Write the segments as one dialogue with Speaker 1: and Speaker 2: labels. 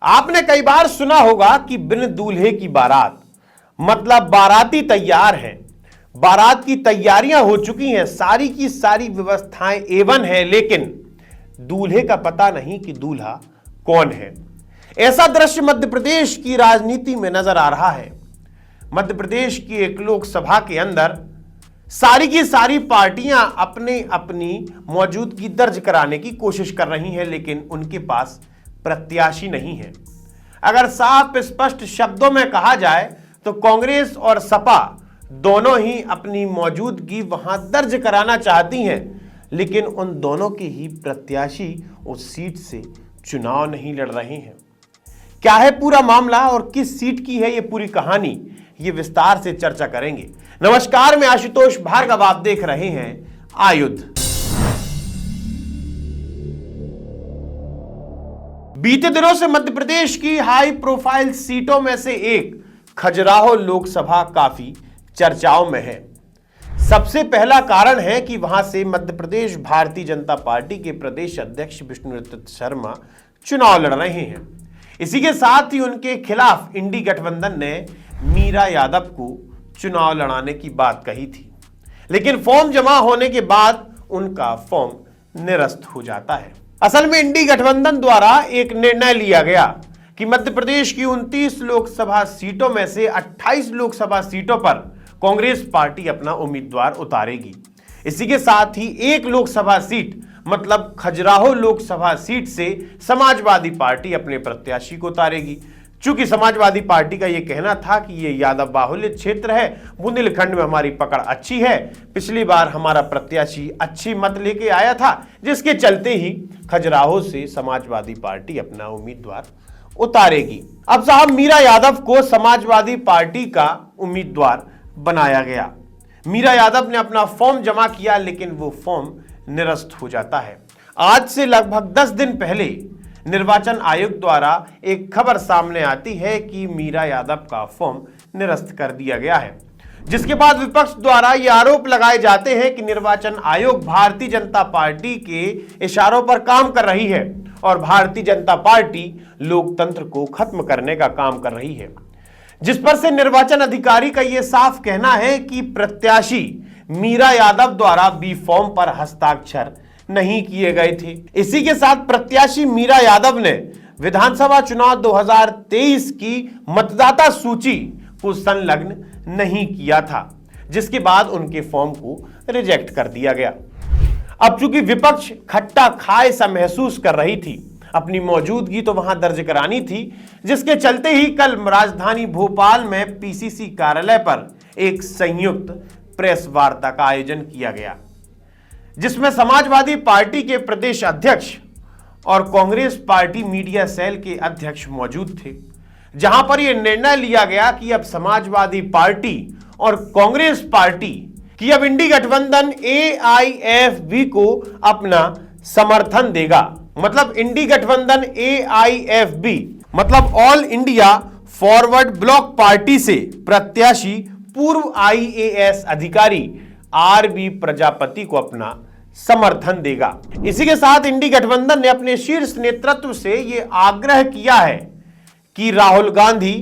Speaker 1: आपने कई बार सुना होगा कि बिन दूल्हे की बारात, मतलब बाराती तैयार है, बारात की तैयारियां हो चुकी हैं, सारी की सारी व्यवस्थाएं एवन है, लेकिन दूल्हे का पता नहीं कि दूल्हा कौन है। ऐसा दृश्य मध्य प्रदेश की राजनीति में नजर आ रहा है। मध्य प्रदेश की एक लोकसभा के अंदर सारी की सारी पार्टियां अपने अपनी मौजूदगी दर्ज कराने की कोशिश कर रही हैं, लेकिन उनके पास प्रत्याशी नहीं है। अगर साफ स्पष्ट शब्दों में कहा जाए तो कांग्रेस और सपा दोनों ही अपनी मौजूदगी वहां दर्ज कराना चाहती हैं, लेकिन उन दोनों के ही प्रत्याशी उस सीट से चुनाव नहीं लड़ रहे हैं। क्या है पूरा मामला और किस सीट की है ये पूरी कहानी, ये विस्तार से चर्चा करेंगे। नमस्कार, मैं आशुतोष भार्गव, आप देख रहे हैं आयुध। बीते दिनों से मध्य प्रदेश की हाई प्रोफाइल सीटों में से एक खजुराहो लोकसभा काफी चर्चाओं में है। सबसे पहला कारण है कि वहां से मध्य प्रदेश भारतीय जनता पार्टी के प्रदेश अध्यक्ष विष्णुदत्त शर्मा चुनाव लड़ रहे हैं। इसी के साथ ही उनके खिलाफ इंडी गठबंधन ने मीरा यादव को चुनाव लड़ाने की बात कही थी, लेकिन फॉर्म जमा होने के बाद उनका फॉर्म निरस्त हो जाता है। असल में इंडी गठबंधन द्वारा एक निर्णय लिया गया कि मध्य प्रदेश की 29 लोकसभा सीटों में से 28 लोकसभा सीटों पर कांग्रेस पार्टी अपना उम्मीदवार उतारेगी। इसी के साथ ही एक लोकसभा सीट मतलब खजुराहो लोकसभा सीट से समाजवादी पार्टी अपने प्रत्याशी को उतारेगी। चूंकि समाजवादी पार्टी का यह कहना था कि यह यादव बाहुल्य क्षेत्र है, बुंदेलखंड में हमारी पकड़ अच्छी है, पिछली बार हमारा प्रत्याशी अच्छी मत लेके आया था, जिसके चलते ही खजुराहो से समाजवादी पार्टी अपना उम्मीदवार उतारेगी। अब साहब मीरा यादव को समाजवादी पार्टी का उम्मीदवार बनाया गया। मीरा यादव ने अपना फॉर्म जमा किया, लेकिन वो फॉर्म निरस्त हो जाता है। आज से लगभग 10 दिन पहले निर्वाचन आयोग द्वारा एक खबर सामने आती है कि मीरा यादव का फॉर्म निरस्त कर दिया गया है, जिसके बाद विपक्ष द्वारा ये आरोप लगाए जाते हैं कि निर्वाचन आयोग भारतीय जनता पार्टी के इशारों पर काम कर रही है और भारतीय जनता पार्टी लोकतंत्र को खत्म करने का काम कर रही है, जिस पर से निर्वाचन अधिकारी का यह साफ कहना है कि प्रत्याशी मीरा यादव द्वारा बी फॉर्म पर हस्ताक्षर नहीं किए गए थे। इसी के साथ प्रत्याशी मीरा यादव ने विधानसभा चुनाव 2023 की मतदाता सूची को संलग्न नहीं किया था, जिसके बाद उनके फॉर्म को रिजेक्ट कर दिया गया। अब चूंकि विपक्ष खट्टा खाए सा महसूस कर रही थी, अपनी मौजूदगी तो वहां दर्ज करानी थी, जिसके चलते ही कल राजधानी भोपाल में पीसीसी कार्यालय पर एक संयुक्त प्रेस वार्ता का आयोजन किया गया, जिसमें समाजवादी पार्टी के प्रदेश अध्यक्ष और कांग्रेस पार्टी मीडिया सेल के अध्यक्ष मौजूद थे, जहां पर यह निर्णय लिया गया कि अब समाजवादी पार्टी और कांग्रेस पार्टी की अब इंडी गठबंधन AIFB को अपना समर्थन देगा। मतलब इंडी गठबंधन AIFB मतलब all India forward block party से प्रत्याशी पूर्व IAS अधिकारी RB प्रजापति को अपना समर्थन देगा। इसी के साथ इंडी गठबंधन ने अपने शीर्ष नेतृत्व से यह आग्रह किया है कि राहुल गांधी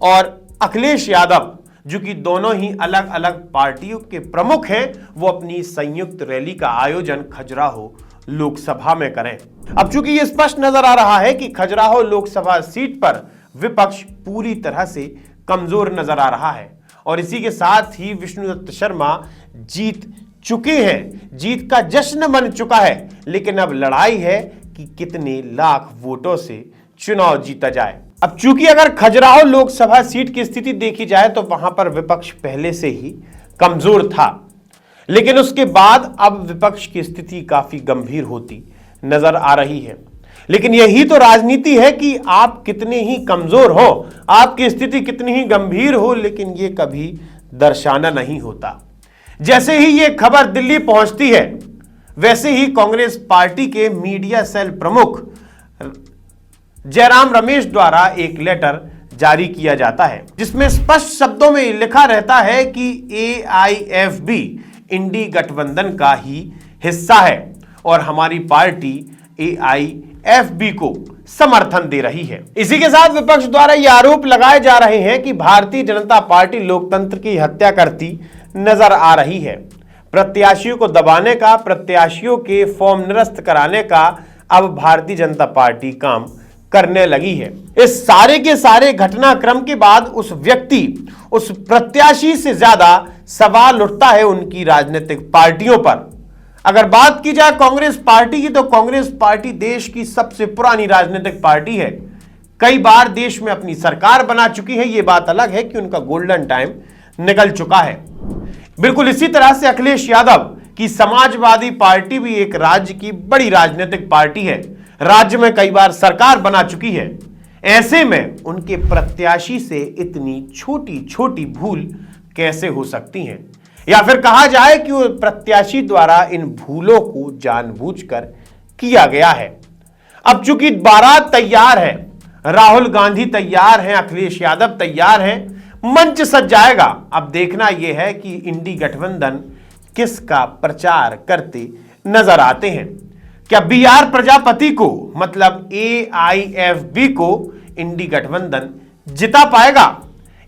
Speaker 1: और अखिलेश यादव, जो कि दोनों ही अलग अलग पार्टियों के प्रमुख हैं, वो अपनी संयुक्त रैली का आयोजन खजुराहो लोकसभा में करें। अब चूंकि यह स्पष्ट नजर आ रहा है कि खजुराहो लोकसभा सीट पर विपक्ष पूरी तरह से कमजोर नजर आ रहा है और इसी के साथ ही विष्णुदत्त शर्मा जीत चुके हैं, जीत का जश्न बन चुका है, लेकिन अब लड़ाई है कि कितने लाख वोटों से चुनाव जीता जाए। अब चूंकि अगर खजुराहो लोकसभा सीट की स्थिति देखी जाए तो वहां पर विपक्ष पहले से ही कमजोर था, लेकिन उसके बाद अब विपक्ष की स्थिति काफी गंभीर होती नजर आ रही है। लेकिन यही तो राजनीति है कि आप कितने ही कमजोर हो, आपकी स्थिति कितनी ही गंभीर हो, लेकिन यह कभी दर्शाना नहीं होता। जैसे ही यह खबर दिल्ली पहुंचती है, वैसे ही कांग्रेस पार्टी के मीडिया सेल प्रमुख जयराम रमेश द्वारा एक लेटर जारी किया जाता है, जिसमें स्पष्ट शब्दों में लिखा रहता है कि AIFB इंडी गठबंधन का ही हिस्सा है और हमारी पार्टी AIFB को समर्थन दे रही है। इसी के साथ विपक्ष द्वारा ये आरोप लगाए जा रहे हैं कि भारतीय जनता पार्टी लोकतंत्र की हत्या करती नजर आ रही है। प्रत्याशियों को दबाने का, प्रत्याशियों के फॉर्म निरस्त कराने का अब भारतीय जनता पार्टी काम करने लगी है। इस सारे के सारे घटनाक्रम के बाद उस व्यक्ति, उस प्रत्याशी से ज्यादा सवाल उठता है उनकी राजनीतिक पार्टियों पर। अगर बात की जाए कांग्रेस पार्टी की, तो कांग्रेस पार्टी देश की सबसे पुरानी राजनीतिक पार्टी है। कई बार देश में अपनी सरकार बना चुकी है। यह बात अलग है कि उनका गोल्डन टाइम निकल चुका है। बिल्कुल इसी तरह से अखिलेश यादव की समाजवादी पार्टी भी एक राज्य की बड़ी राजनीतिक पार्टी है। राज्य में कई बार सरकार बना चुकी है। ऐसे में उनके प्रत्याशी से इतनी छोटी छोटी भूल कैसे हो सकती हैं? या फिर कहा जाए कि वो प्रत्याशी द्वारा इन भूलों को जानबूझकर किया गया है। अब चूंकि बारात तैयार है, राहुल गांधी तैयार हैं, अखिलेश यादव तैयार हैं, मंच सज जाएगा। अब देखना यह है कि इंडी गठबंधन किसका प्रचार करते नजर आते हैं। क्या BR प्रजापति को, मतलब AIFB को इंडी गठबंधन जिता पाएगा?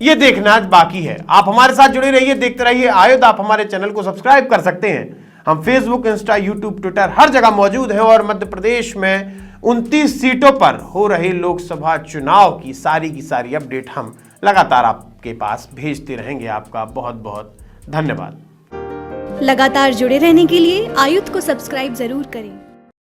Speaker 1: यह देखना बाकी है। आप हमारे साथ जुड़े रहिए, देखते रहिए आयुध। आप हमारे चैनल को सब्सक्राइब कर सकते हैं। हम फेसबुक, इंस्टा, यूट्यूब, ट्विटर हर जगह मौजूद हैं और मध्य प्रदेश में 29 सीटों पर हो रहे लोकसभा चुनाव की सारी अपडेट हम लगातार आपके पास भेजते रहेंगे। आपका बहुत बहुत धन्यवाद।
Speaker 2: लगातार जुड़े रहने के लिए आयुध को सब्सक्राइब जरूर करें।